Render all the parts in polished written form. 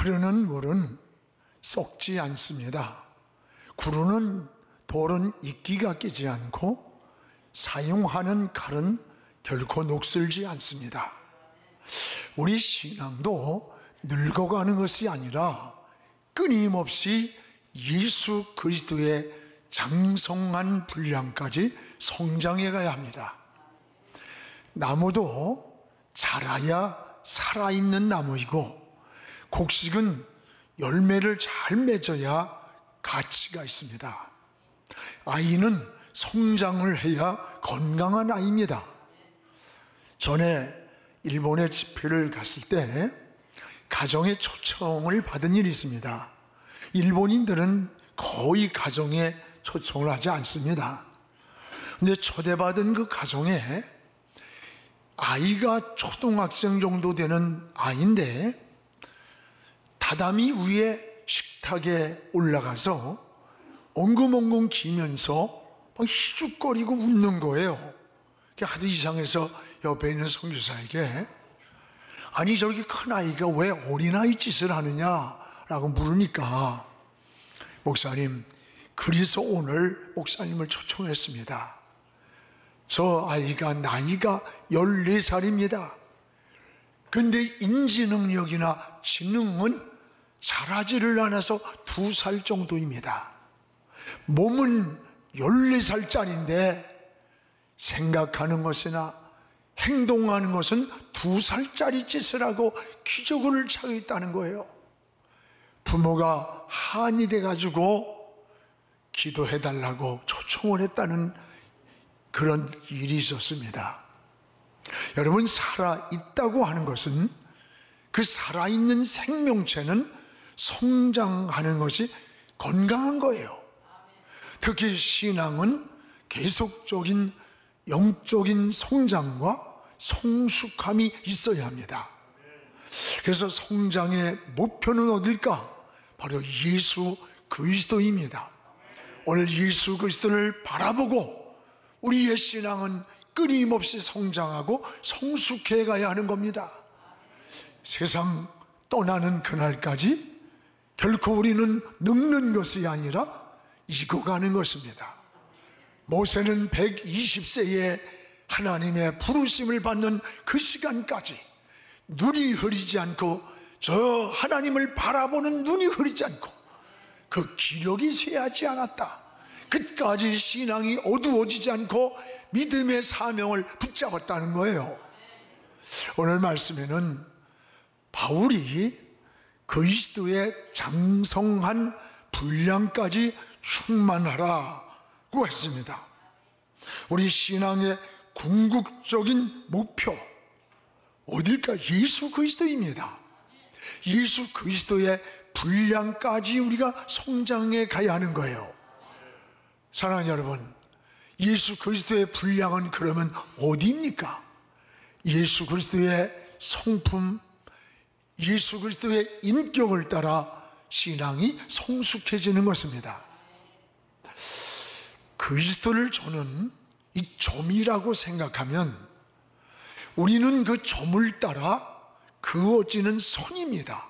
흐르는 물은 썩지 않습니다. 구르는 돌은 이끼가 끼지 않고 사용하는 칼은 결코 녹슬지 않습니다. 우리 신앙도 늙어가는 것이 아니라 끊임없이 예수 그리스도의 장성한 분량까지 성장해 가야 합니다. 나무도 자라야 살아있는 나무이고, 곡식은 열매를 잘 맺어야 가치가 있습니다. 아이는 성장을 해야 건강한 아이입니다. 전에 일본에 집회를 갔을 때 가정에 초청을 받은 일이 있습니다. 일본인들은 거의 가정에 초청을 하지 않습니다. 근데 초대받은 그 가정에 아이가 초등학생 정도 되는 아이인데, 다다미 위에 식탁에 올라가서 엉금엉금 기면서 막 희죽거리고 웃는 거예요. 하도 이상해서 옆에 있는 선교사에게, 아니 저렇게 큰 아이가 왜 어린아이 짓을 하느냐라고 물으니까, 목사님, 그래서 오늘 목사님을 초청했습니다. 저 아이가 나이가 14살입니다. 근데 인지 능력이나 지능은 자라지를 않아서 2살 정도입니다. 몸은 14살짜리인데 생각하는 것이나 행동하는 것은 2살짜리 짓을 하고 기저귀를 차고 있다는 거예요. 부모가 한이 돼가지고 기도해달라고 초청을 했다는 그런 일이 있었습니다. 여러분, 살아있다고 하는 것은, 그 살아있는 생명체는 성장하는 것이 건강한 거예요. 특히 신앙은 계속적인 영적인 성장과 성숙함이 있어야 합니다. 그래서 성장의 목표는 어딜까? 바로 예수 그리스도입니다. 오늘 예수 그리스도를 바라보고 우리의 신앙은 끊임없이 성장하고 성숙해 가야 하는 겁니다. 세상 떠나는 그날까지 결코 우리는 늙는 것이 아니라 익어가는 것입니다. 모세는 120세에 하나님의 부르심을 받는 그 시간까지 눈이 흐리지 않고, 저 하나님을 바라보는 눈이 흐리지 않고 그 기력이 쇠하지 않았다. 끝까지 신앙이 어두워지지 않고 믿음의 사명을 붙잡았다는 거예요. 오늘 말씀에는 바울이 그리스도의 장성한 분량까지 충만하라고 했습니다. 우리 신앙의 궁극적인 목표 어딜까? 예수 그리스도입니다. 예수 그리스도의 분량까지 우리가 성장해 가야 하는 거예요. 사랑하는 여러분, 예수 그리스도의 분량은 그러면 어디입니까? 예수 그리스도의 성품, 예수 그리스도의 인격을 따라 신앙이 성숙해지는 것입니다. 그리스도를 저는 이 점이라고 생각하면, 우리는 그 점을 따라 그어지는 선입니다.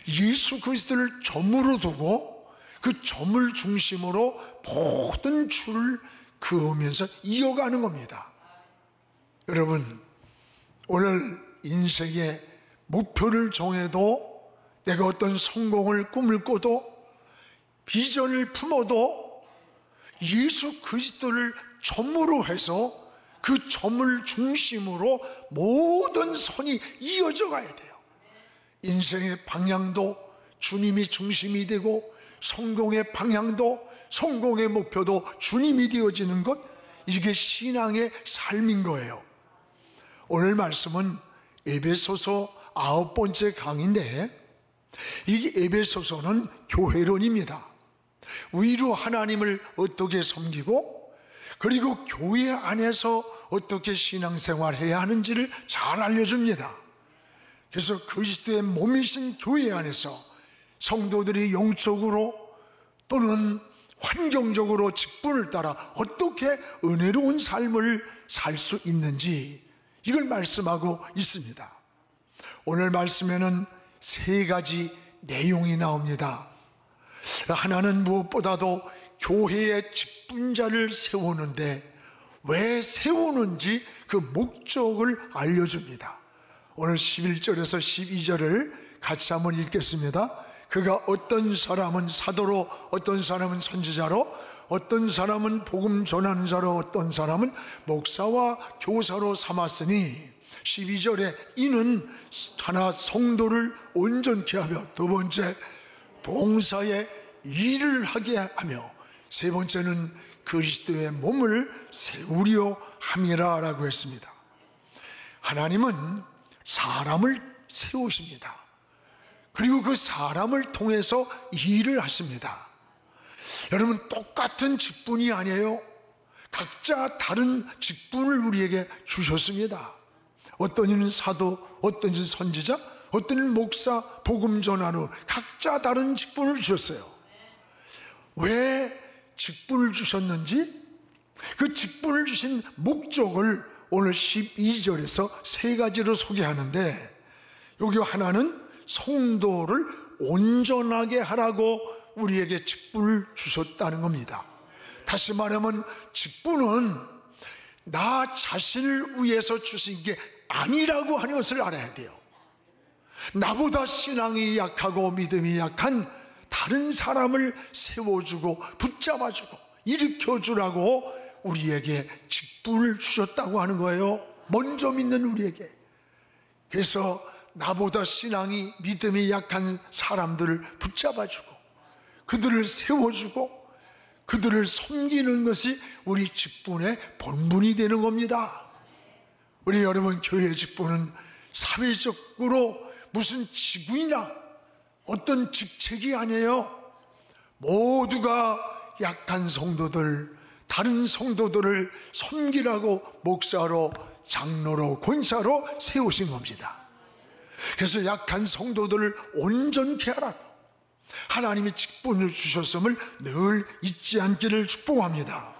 예수 그리스도를 점으로 두고 그 점을 중심으로 모든 줄을 그으면서 이어가는 겁니다. 여러분, 오늘 인생의 목표를 정해도, 내가 어떤 성공을 꿈을 꿔도, 비전을 품어도 예수 그리스도를 점으로 해서 그 점을 중심으로 모든 선이 이어져 가야 돼요. 인생의 방향도 주님이 중심이 되고, 성공의 방향도, 성공의 목표도 주님이 되어지는 것, 이게 신앙의 삶인 거예요. 오늘 말씀은 에베소서 9번째 강의인데, 이 에베소서는 교회론입니다. 위로 하나님을 어떻게 섬기고, 그리고 교회 안에서 어떻게 신앙생활해야 하는지를 잘 알려줍니다. 그래서 그리스도의 몸이신 교회 안에서 성도들이 영적으로 또는 환경적으로 직분을 따라 어떻게 은혜로운 삶을 살 수 있는지, 이걸 말씀하고 있습니다. 오늘 말씀에는 세 가지 내용이 나옵니다. 하나는 무엇보다도 교회의 직분자를 세우는데 왜 세우는지 그 목적을 알려줍니다. 오늘 11절에서 12절을 같이 한번 읽겠습니다. 그가 어떤 사람은 사도로, 어떤 사람은 선지자로, 어떤 사람은 복음 전하는 자로, 어떤 사람은 목사와 교사로 삼았으니, 12절에 이는 하나 성도를 온전케 하며, 두 번째 봉사의 일을 하게 하며, 세 번째는 그리스도의 몸을 세우려 함이라 라고 했습니다. 하나님은 사람을 세우십니다. 그리고 그 사람을 통해서 일을 하십니다. 여러분, 똑같은 직분이 아니에요. 각자 다른 직분을 우리에게 주셨습니다. 어떤 이는 사도, 어떤 이는 선지자, 어떤 이는 목사, 복음 전하는, 각자 다른 직분을 주셨어요. 왜 직분을 주셨는지, 그 직분을 주신 목적을 오늘 12절에서 세 가지로 소개하는데, 여기 하나는 성도를 온전하게 하라고 우리에게 직분을 주셨다는 겁니다. 다시 말하면 직분은 나 자신을 위해서 주신 게 아니라고 하는 것을 알아야 돼요. 나보다 신앙이 약하고 믿음이 약한 다른 사람을 세워주고 붙잡아주고 일으켜주라고 우리에게 직분을 주셨다고 하는 거예요. 먼저 믿는 우리에게. 그래서 나보다 신앙이 믿음이 약한 사람들을 붙잡아주고 그들을 세워주고 그들을 섬기는 것이 우리 직분의 본분이 되는 겁니다. 우리 여러분, 교회 직분은 사회적으로 무슨 직분이나 어떤 직책이 아니에요. 모두가 약한 성도들, 다른 성도들을 섬기라고 목사로, 장로로, 권사로 세우신 겁니다. 그래서 약한 성도들을 온전케 하라고 하나님이 직분을 주셨음을 늘 잊지 않기를 축복합니다.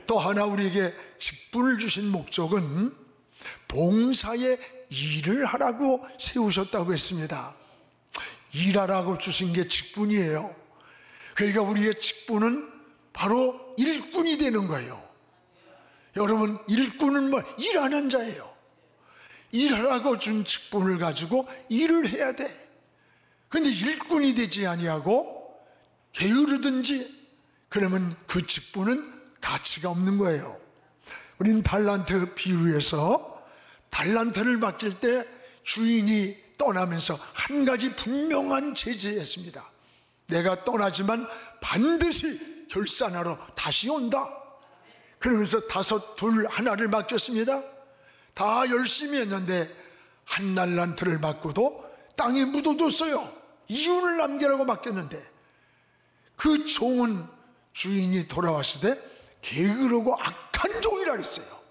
또 하나 우리에게 직분을 주신 목적은 봉사의 일을 하라고 세우셨다고 했습니다. 일하라고 주신 게 직분이에요. 그러니까 우리의 직분은 바로 일꾼이 되는 거예요. 여러분, 일꾼은 뭐? 일하는 자예요. 일하라고 준 직분을 가지고 일을 해야 돼. 그런데 일꾼이 되지 아니하고 게으르든지 그러면 그 직분은 가치가 없는 거예요. 우린 달란트 비유에서 달란트를 맡길 때 주인이 떠나면서 한 가지 분명한 제재했습니다. 내가 떠나지만 반드시 결산하러 다시 온다. 그러면서 5, 2, 하나를 맡겼습니다. 다 열심히 했는데 한 달란트를 맡고도 땅에 묻어뒀어요. 이윤을 남기라고 맡겼는데 그 종은 주인이 돌아왔을 때 게으르고 악한 종이라 그랬어요.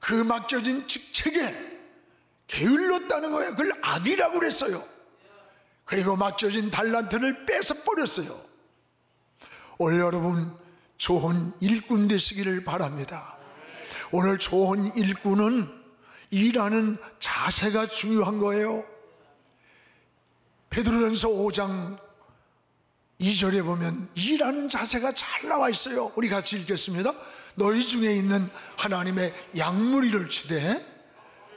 그 맡겨진 직책에 게을렀다는 거예요. 그걸 악이라고 그랬어요. 그리고 맡겨진 달란트를 뺏어버렸어요. 오늘 여러분, 좋은 일꾼 되시기를 바랍니다. 오늘 좋은 일꾼은 일하는 자세가 중요한 거예요. 베드로전서 5장 2절에 보면 일하는 자세가 잘 나와 있어요. 우리 같이 읽겠습니다. 너희 중에 있는 하나님의 양무리를 치되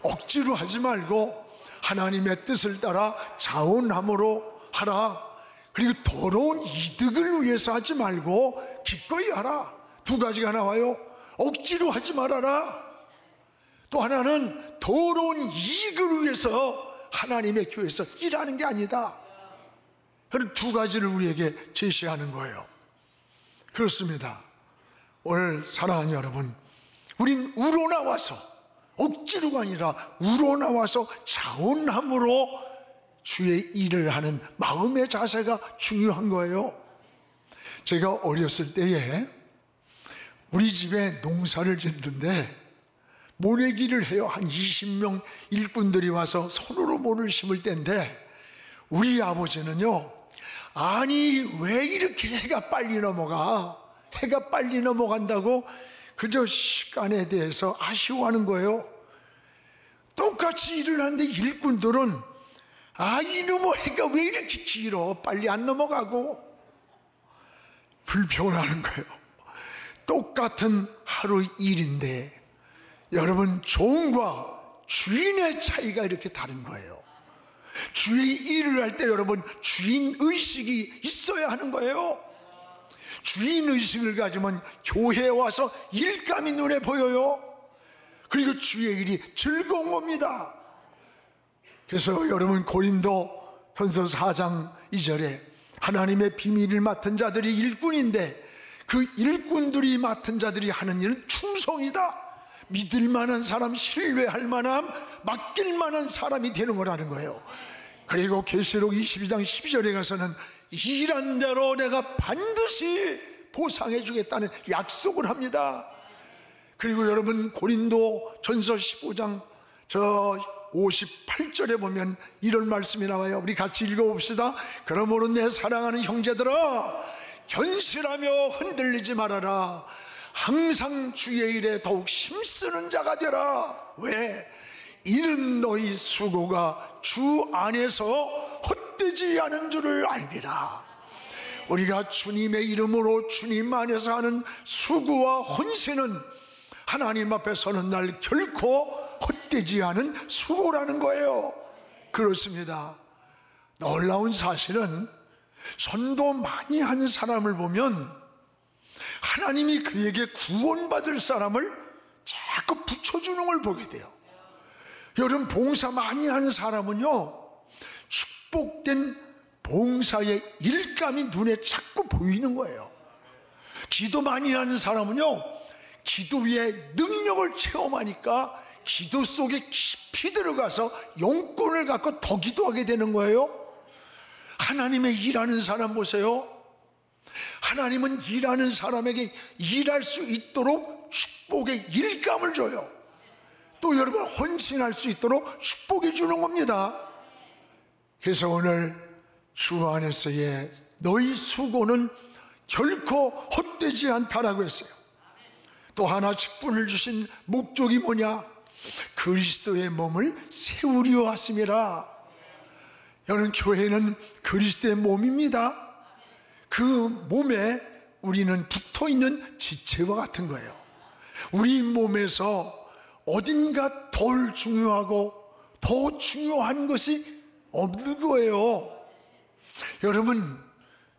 억지로 하지 말고 하나님의 뜻을 따라 자원함으로 하라. 그리고 더러운 이득을 위해서 하지 말고 기꺼이 하라. 2가지가 나와요. 억지로 하지 말아라. 또 하나는 더러운 이익을 위해서 하나님의 교회에서 일하는 게 아니다. 그런 2가지를 우리에게 제시하는 거예요. 그렇습니다. 오늘 사랑하는 여러분, 우린 우러나와서, 억지로가 아니라 우러나와서 자원함으로 주의 일을 하는 마음의 자세가 중요한 거예요. 제가 어렸을 때에 우리 집에 농사를 짓는데 모내기를 해요. 한 20명 일꾼들이 와서 손으로 모를 심을 때인데 우리 아버지는요, 아니 왜 이렇게 해가 빨리 넘어가? 해가 빨리 넘어간다고 그저 시간에 대해서 아쉬워하는 거예요. 똑같이 일을 하는데 일꾼들은 이놈의 해가 왜 이렇게 길어? 빨리 안 넘어가고 불평하는 거예요. 똑같은 하루 일인데 여러분, 종과 주인의 차이가 이렇게 다른 거예요. 주의 일을 할 때 여러분, 주인의식이 있어야 하는 거예요. 주인의식을 가지면 교회에 와서 일감이 눈에 보여요. 그리고 주의 일이 즐거운 겁니다. 그래서 여러분, 고린도 전서 4장 2절에 하나님의 비밀을 맡은 자들이 일꾼인데 그 일꾼들이 맡은 자들이 하는 일은 충성이다. 믿을 만한 사람, 신뢰할 만한, 맡길 만한 사람이 되는 거라는 거예요. 그리고 계시록 22장 12절에 가서는 일한 대로 내가 반드시 보상해 주겠다는 약속을 합니다. 그리고 여러분, 고린도 전서 15장 58절에 보면 이런 말씀이 나와요. 우리 같이 읽어봅시다. 그러므로 내 사랑하는 형제들아, 견실하며 흔들리지 말아라. 항상 주의 일에 더욱 힘쓰는 자가 되라. 왜? 이는 너희 수고가 주 안에서 헛되지 않은 줄을 알리라. 우리가 주님의 이름으로 주님 안에서 하는 수고와 헌신은 하나님 앞에 서는 날 결코 헛되지 않은 수고라는 거예요. 그렇습니다. 놀라운 사실은 전도 많이 한 사람을 보면 하나님이 그에게 구원받을 사람을 자꾸 붙여주는 걸 보게 돼요. 여러분, 봉사 많이 하는 사람은요, 축복된 봉사의 일감이 눈에 자꾸 보이는 거예요. 기도 많이 하는 사람은요, 기도의 능력을 체험하니까 기도 속에 깊이 들어가서 영권을 갖고 더 기도하게 되는 거예요. 하나님의 일하는 사람 보세요. 하나님은 일하는 사람에게 일할 수 있도록 축복의 일감을 줘요. 또 여러분, 헌신할 수 있도록 축복해 주는 겁니다. 그래서 오늘 주 안에서의 너희 수고는 결코 헛되지 않다라고 했어요. 또 하나 직분을 주신 목적이 뭐냐? 그리스도의 몸을 세우려 왔습니다. 여러분, 교회는 그리스도의 몸입니다. 그 몸에 우리는 붙어있는 지체와 같은 거예요. 우리 몸에서 어딘가 덜 중요하고 더 중요한 것이 없는 거예요. 여러분,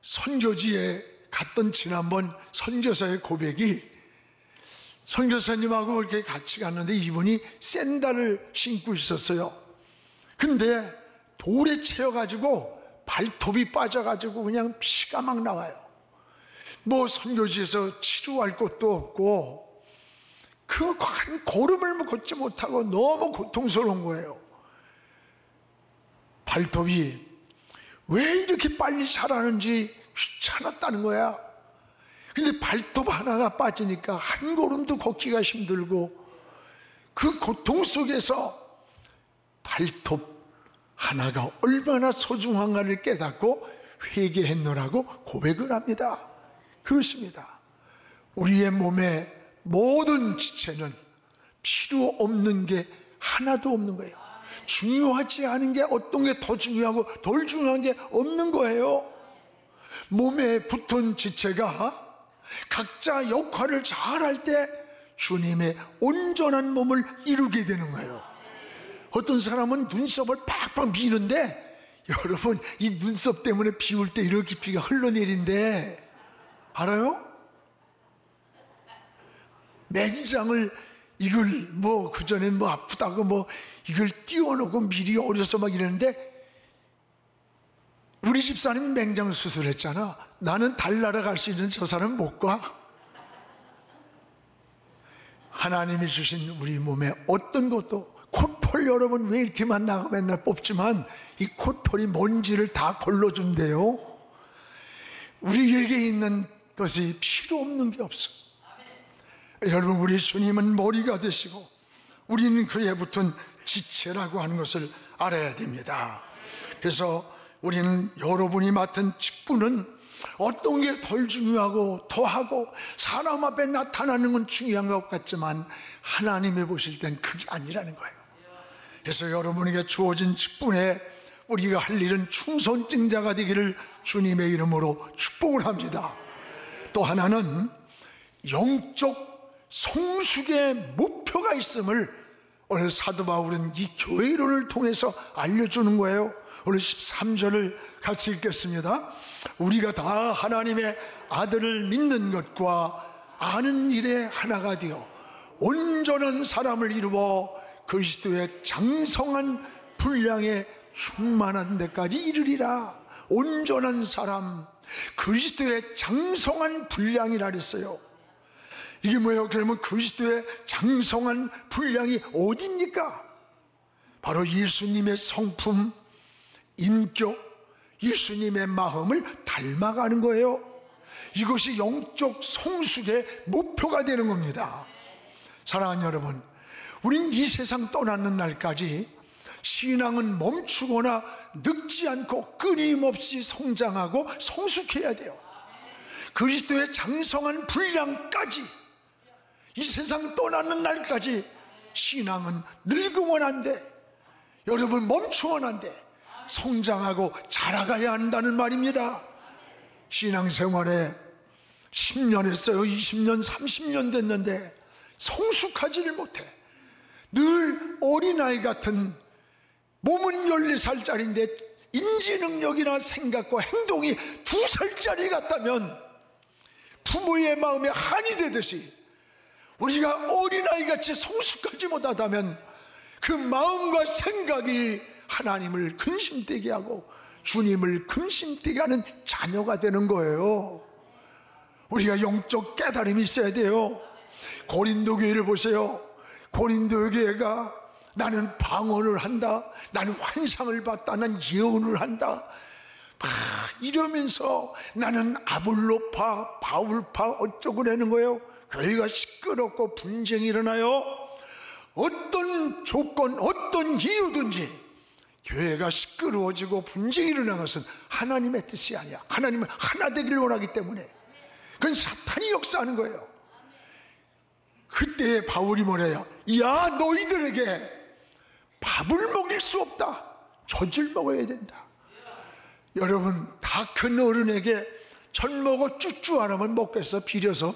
선교지에 갔던 지난번 선교사의 고백이, 선교사님하고 이렇게 같이 갔는데 이분이 샌들을 신고 있었어요. 근데 돌에 채여가지고 발톱이 빠져가지고 그냥 피가 막 나와요. 뭐 선교지에서 치료할 것도 없고 그 한 걸음을 걷지 못하고 너무 고통스러운 거예요. 발톱이 왜 이렇게 빨리 자라는지 귀찮았다는 거야. 근데 발톱 하나가 빠지니까 한 걸음도 걷기가 힘들고, 그 고통 속에서 발톱 하나가 얼마나 소중한가를 깨닫고 회개했노라고 고백을 합니다. 그렇습니다. 우리의 몸의 모든 지체는 필요 없는 게 하나도 없는 거예요. 중요하지 않은 게 어떤 게 더 중요하고 덜 중요한 게 없는 거예요. 몸에 붙은 지체가 각자 역할을 잘할 때 주님의 온전한 몸을 이루게 되는 거예요. 어떤 사람은 눈썹을 팍팍 비는데, 여러분, 이 눈썹 때문에 비울 때 이렇게 피가 흘러내린대. 알아요? 맹장을 이걸 뭐 그전엔 뭐 아프다고 뭐 이걸 띄워놓고 미리 어려서 막 이러는데, 우리 집사람이 맹장 수술했잖아. 나는 달나라 갈 수 있는 저 사람은 못 가. 하나님이 주신 우리 몸에 어떤 것도, 코털 여러분 왜 이렇게만 나가 맨날 뽑지만 이 코털이 먼지를 다 걸러준대요. 우리에게 있는 것이 필요 없는 게 없어. 여러분, 우리 주님은 머리가 되시고 우리는 그에 붙은 지체라고 하는 것을 알아야 됩니다. 그래서 우리는 여러분이 맡은 직분은 어떤 게 덜 중요하고 더하고 사람 앞에 나타나는 건 중요한 것 같지만 하나님이 보실 땐 그게 아니라는 거예요. 그래서 여러분에게 주어진 직분에 우리가 할 일은 충성증자가 되기를 주님의 이름으로 축복을 합니다. 또 하나는 영적 성숙의 목표가 있음을 오늘 사도 바울은 이 교회 이론을 통해서 알려주는 거예요. 오늘 13절을 같이 읽겠습니다. 우리가 다 하나님의 아들을 믿는 것과 아는 일에 하나가 되어 온전한 사람을 이루어 그리스도의 장성한 분량에 충만한 데까지 이르리라. 온전한 사람, 그리스도의 장성한 분량이라 그랬어요. 이게 뭐예요? 그러면 그리스도의 장성한 분량이 어디입니까? 바로 예수님의 성품, 인격, 예수님의 마음을 닮아가는 거예요. 이것이 영적 성숙의 목표가 되는 겁니다. 사랑하는 여러분, 우린 이 세상 떠나는 날까지 신앙은 멈추거나 늙지 않고 끊임없이 성장하고 성숙해야 돼요. 그리스도의 장성한 분량까지, 이 세상 떠나는 날까지 신앙은 늙으면 안 돼. 여러분, 멈추면 안 돼. 성장하고 자라가야 한다는 말입니다. 신앙생활에 10년 했어요. 20년, 30년 됐는데 성숙하지를 못해. 늘 어린아이 같은, 몸은 14살짜리인데 인지능력이나 생각과 행동이 2살짜리 같다면 부모의 마음에 한이 되듯이 우리가 어린아이같이 성숙하지 못하다면 그 마음과 생각이 하나님을 근심되게 하고 주님을 근심되게 하는 자녀가 되는 거예요. 우리가 영적 깨달음이 있어야 돼요. 고린도 교회를 보세요. 고린도 교회가 나는 방언을 한다, 나는 환상을 봤다, 나는 예언을 한다 막 이러면서 나는 아볼로파, 바울파 어쩌고 그러는 거예요. 교회가 시끄럽고 분쟁이 일어나요. 어떤 조건, 어떤 이유든지 교회가 시끄러워지고 분쟁이 일어나는 것은 하나님의 뜻이 아니야. 하나님은 하나 되기를 원하기 때문에 그건 사탄이 역사하는 거예요. 그때 바울이 뭐래요? 야, 너희들에게 밥을 먹일 수 없다. 젖을 먹어야 된다. 여러분, 다 큰 어른에게 젖 먹어 쭈쭈 하나만 먹겠어? 비려서.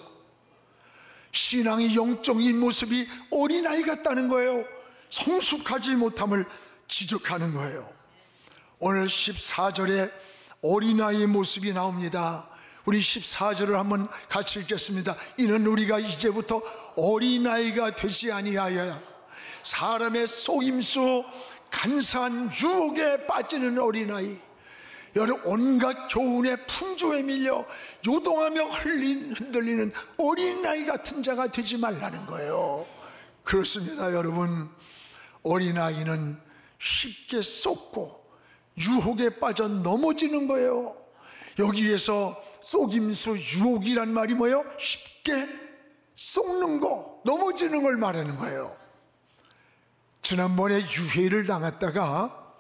신앙의 영적인 모습이 어린아이 같다는 거예요. 성숙하지 못함을 지적하는 거예요. 오늘 14절에 어린아이의 모습이 나옵니다. 우리 14절을 한번 같이 읽겠습니다. 이는 우리가 이제부터 어린아이가 되지 아니하여 사람의 속임수 간사한 유혹에 빠지는 어린아이, 여러 온갖 교훈의 풍조에 밀려 요동하며 흔들리는 어린아이 같은 자가 되지 말라는 거예요. 그렇습니다. 여러분, 어린아이는 쉽게 속고 유혹에 빠져 넘어지는 거예요. 여기에서 속임수, 유혹이란 말이 뭐예요? 쉽게 속는 거, 넘어지는 걸 말하는 거예요. 지난번에 유해를 당했다가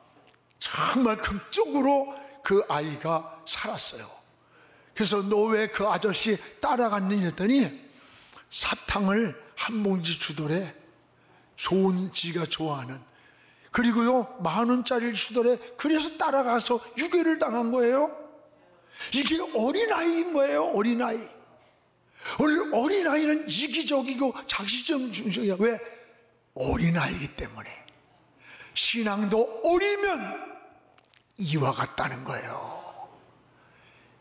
정말 극적으로 그 아이가 살았어요. 그래서 너 왜 그 아저씨 따라갔느냐 했더니 사탕을 한 봉지 주더래. 좋은, 지가 좋아하는. 그리고요 10,000원짜리를 주더래. 그래서 따라가서 유괴를 당한 거예요. 이게 어린아이인 거예요. 어린아이. 오늘 어린아이는 이기적이고 자기점 중심이야. 왜? 어린아이기 때문에. 신앙도 어리면 이와 같다는 거예요.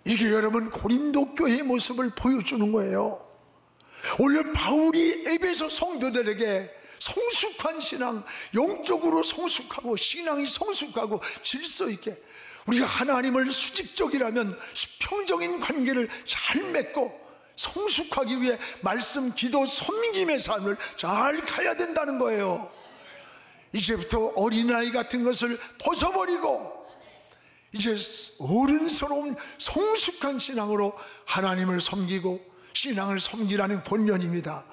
이게 여러분 고린도 교회의 모습을 보여주는 거예요. 오늘 바울이 에베소 성도들에게 성숙한 신앙, 영적으로 성숙하고 신앙이 성숙하고 질서 있게, 우리가 하나님을 수직적이라면 수평적인 관계를 잘 맺고 성숙하기 위해 말씀, 기도, 섬김의 삶을 잘 가야 된다는 거예요. 이제부터 어린아이 같은 것을 벗어버리고 이제 어른스러운 성숙한 신앙으로 하나님을 섬기고 신앙을 섬기라는 권면입니다.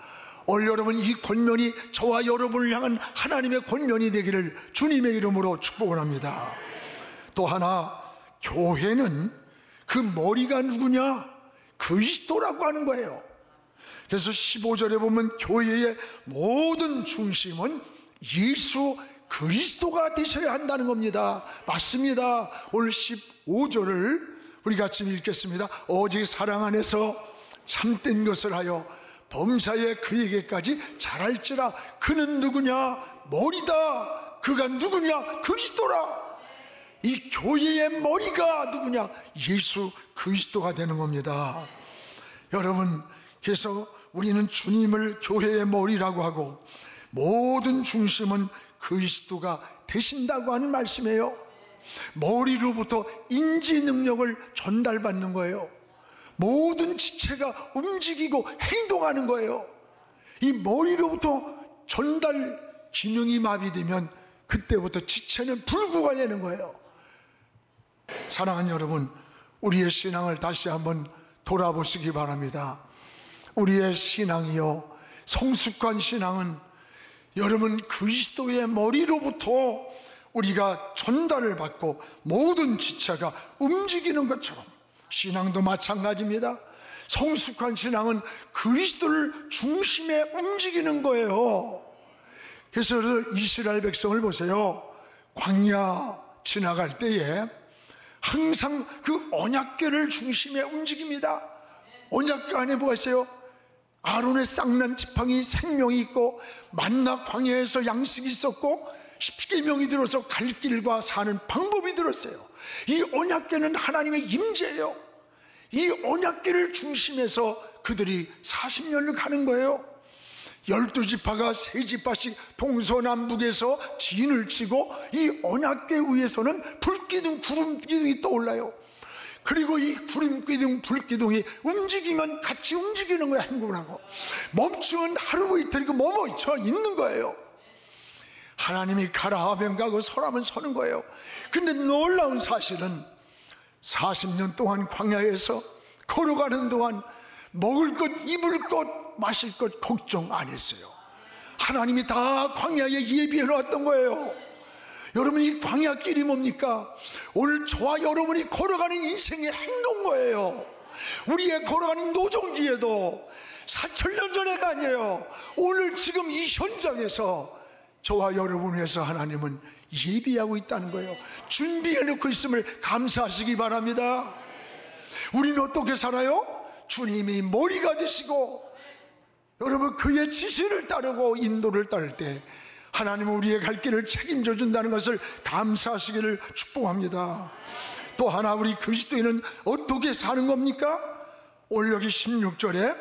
오늘 여러분, 이 권면이 저와 여러분을 향한 하나님의 권면이 되기를 주님의 이름으로 축복을 합니다. 또 하나, 교회는 그 머리가 누구냐? 그리스도라고 하는 거예요. 그래서 15절에 보면 교회의 모든 중심은 예수 그리스도가 되셔야 한다는 겁니다. 맞습니다. 오늘 15절을 우리 같이 읽겠습니다. 오직 사랑 안에서 참된 것을 하여 범사에 그에게까지 잘할지라. 그는 누구냐? 머리다. 그가 누구냐? 그리스도라. 이 교회의 머리가 누구냐? 예수 그리스도가 되는 겁니다. 여러분, 그래서 우리는 주님을 교회의 머리라고 하고 모든 중심은 그리스도가 되신다고 하는 말씀이에요. 머리로부터 인지 능력을 전달받는 거예요. 모든 지체가 움직이고 행동하는 거예요. 이 머리로부터 전달 기능이 마비되면 그때부터 지체는 불구가 되는 거예요. 사랑하는 여러분, 우리의 신앙을 다시 한번 돌아보시기 바랍니다. 우리의 신앙이요, 성숙한 신앙은 여러분 그리스도의 머리로부터 우리가 전달을 받고 모든 지체가 움직이는 것처럼 신앙도 마찬가지입니다. 성숙한 신앙은 그리스도를 중심에 움직이는 거예요. 그래서 이스라엘 백성을 보세요. 광야 지나갈 때에 항상 그 언약궤를 중심에 움직입니다. 언약궤 안에 뭐가 있어요? 아론의 쌍난 지팡이 생명이 있고, 만나 광야에서 양식이 있었고, 십계명이 들어서 갈 길과 사는 방법이 들었어요. 이 언약궤는 하나님의 임재예요. 이 언약궤를 중심에서 그들이 40년을 가는 거예요. 12지파가 3지파씩 동서남북에서 진을 치고 이 언약궤 위에서는 불기둥 구름기둥이 떠올라요. 그리고 이 구름기둥 불기둥이 움직이면 같이 움직이는 거예요. 행군을 하고 멈추면 하루 이틀 머물러 있는 거예요. 하나님이 가라 하면 가고 서라면 서는 거예요. 근데 놀라운 사실은 40년 동안 광야에서 걸어가는 동안 먹을 것, 입을 것, 마실 것 걱정 안 했어요. 하나님이 다 광야에 예비해 놓았던 거예요. 여러분, 이 광야길이 뭡니까? 오늘 저와 여러분이 걸어가는 인생의 행동거예요. 우리의 걸어가는 노정기에도 4,000년 전에가 아니에요. 오늘 지금 이 현장에서 저와 여러분을 위해서 하나님은 예비하고 있다는 거예요. 준비해 놓고 있음을 감사하시기 바랍니다. 우리는 어떻게 살아요? 주님이 머리가 되시고 여러분 그의 지시를 따르고 인도를 따를 때 하나님은 우리의 갈 길을 책임져 준다는 것을 감사하시기를 축복합니다. 또 하나, 우리 그리스도인은 어떻게 사는 겁니까? 오늘 여기 16절에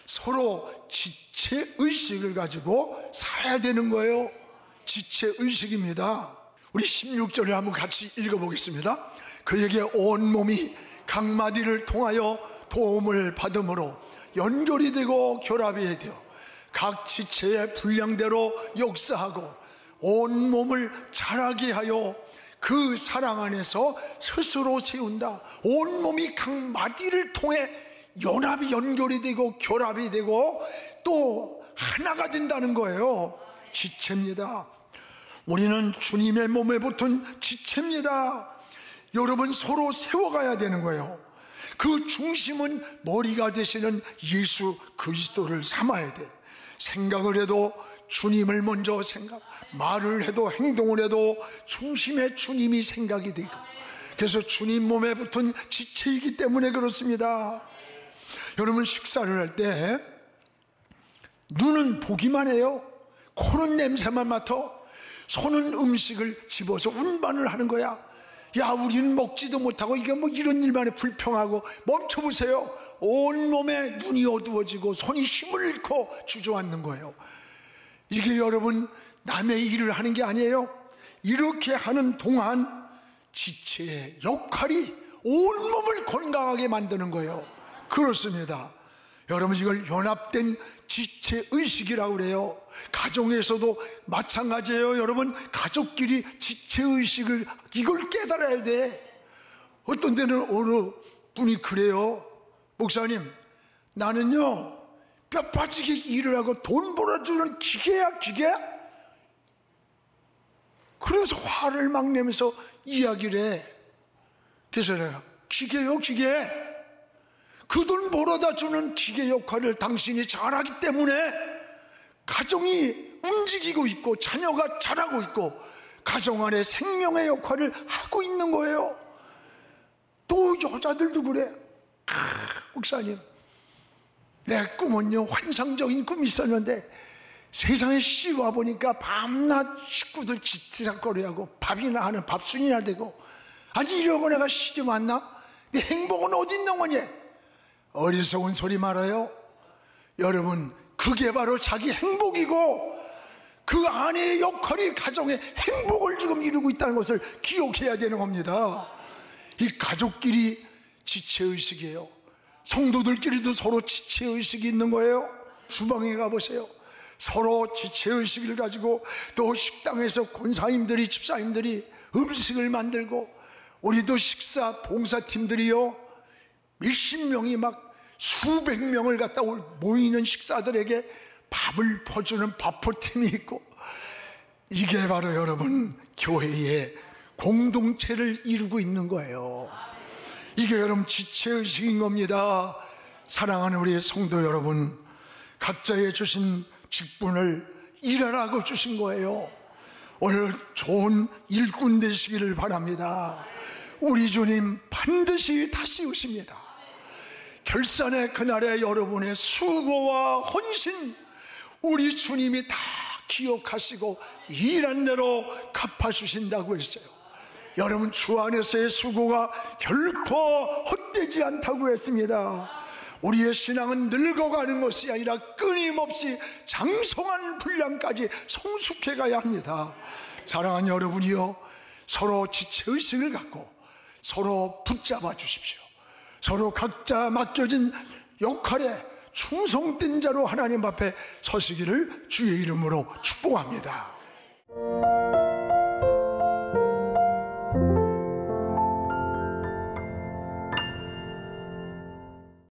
서로 지체의식을 가지고 살아야 되는 거예요. 지체의식입니다. 우리 16절을 한번 같이 읽어보겠습니다. 그에게 온몸이 각 마디를 통하여 도움을 받음으로 연결이 되고 결합이 되어 각 지체의 분량대로 역사하고 온몸을 자라게 하여 그 사랑 안에서 스스로 세운다. 온몸이 각 마디를 통해 연합이 연결이 되고 결합이 되고 또 하나가 된다는 거예요. 지체입니다. 우리는 주님의 몸에 붙은 지체입니다. 여러분, 서로 세워가야 되는 거예요. 그 중심은 머리가 되시는 예수 그리스도를 삼아야 돼. 생각을 해도 주님을 먼저 생각, 말을 해도 행동을 해도 중심에 주님이 생각이 되고, 그래서 주님 몸에 붙은 지체이기 때문에 그렇습니다. 여러분, 식사를 할 때 눈은 보기만 해요. 코는 냄새만 맡아. 손은 음식을 집어서 운반을 하는 거야. 야, 우리는 먹지도 못하고 이게 뭐 이런 일만 해 불평하고. 멈춰보세요. 온몸에 눈이 어두워지고 손이 힘을 잃고 주저앉는 거예요. 이게 여러분 남의 일을 하는 게 아니에요. 이렇게 하는 동안 지체의 역할이 온몸을 건강하게 만드는 거예요. 그렇습니다. 여러분, 이걸 연합된 지체의식이라고 그래요. 가정에서도 마찬가지예요. 여러분, 가족끼리 지체의식을 이걸 깨달아야 돼. 어떤 데는 어느 분이 그래요. 목사님, 나는요 뼈 빠지게 일을 하고 돈 벌어주는 기계야, 기계. 그러면서 화를 막 내면서 이야기를 해. 그래서 내가 기계요, 기계. 그 돈 벌어다 주는 기계 역할을 당신이 잘하기 때문에 가정이 움직이고 있고 자녀가 자라고 있고 가정 안에 생명의 역할을 하고 있는 거예요. 또 여자들도 그래. 목사님, 내 꿈은요 환상적인 꿈이 있었는데 세상에 시집 와보니까 밤낮 식구들 지치락거리하고 밥이나 하는 밥순이나 되고, 아니 이러고 내가 시집 왔나? 내 행복은 어디 있는 거니? 어리석은 소리 말아요. 여러분, 그게 바로 자기 행복이고 그 아내의 역할이 가정의 행복을 지금 이루고 있다는 것을 기억해야 되는 겁니다. 이 가족끼리 지체의식이에요. 성도들끼리도 서로 지체의식이 있는 거예요. 주방에 가보세요. 서로 지체의식을 가지고 또 식당에서 권사님들이 집사님들이 음식을 만들고, 우리도 식사 봉사팀들이요 몇십 명이 막 수백 명을 갖다 모이는 식사들에게 밥을 퍼주는 밥포팀이 있고, 이게 바로 여러분 교회의 공동체를 이루고 있는 거예요. 이게 여러분 지체의식인 겁니다. 사랑하는 우리 성도 여러분, 각자의 주신 직분을 일하라고 주신 거예요. 오늘 좋은 일꾼 되시기를 바랍니다. 우리 주님 반드시 다시 오십니다. 결산의 그날에 여러분의 수고와 헌신 우리 주님이 다 기억하시고 일한 대로 갚아주신다고 했어요. 여러분 주 안에서의 수고가 결코 헛되지 않다고 했습니다. 우리의 신앙은 늙어가는 것이 아니라 끊임없이 장성한 분량까지 성숙해 가야 합니다. 사랑하는 여러분이요, 서로 지체의식을 갖고 서로 붙잡아 주십시오. 서로 각자 맡겨진 역할에 충성된 자로 하나님 앞에 서시기를 주의 이름으로 축복합니다.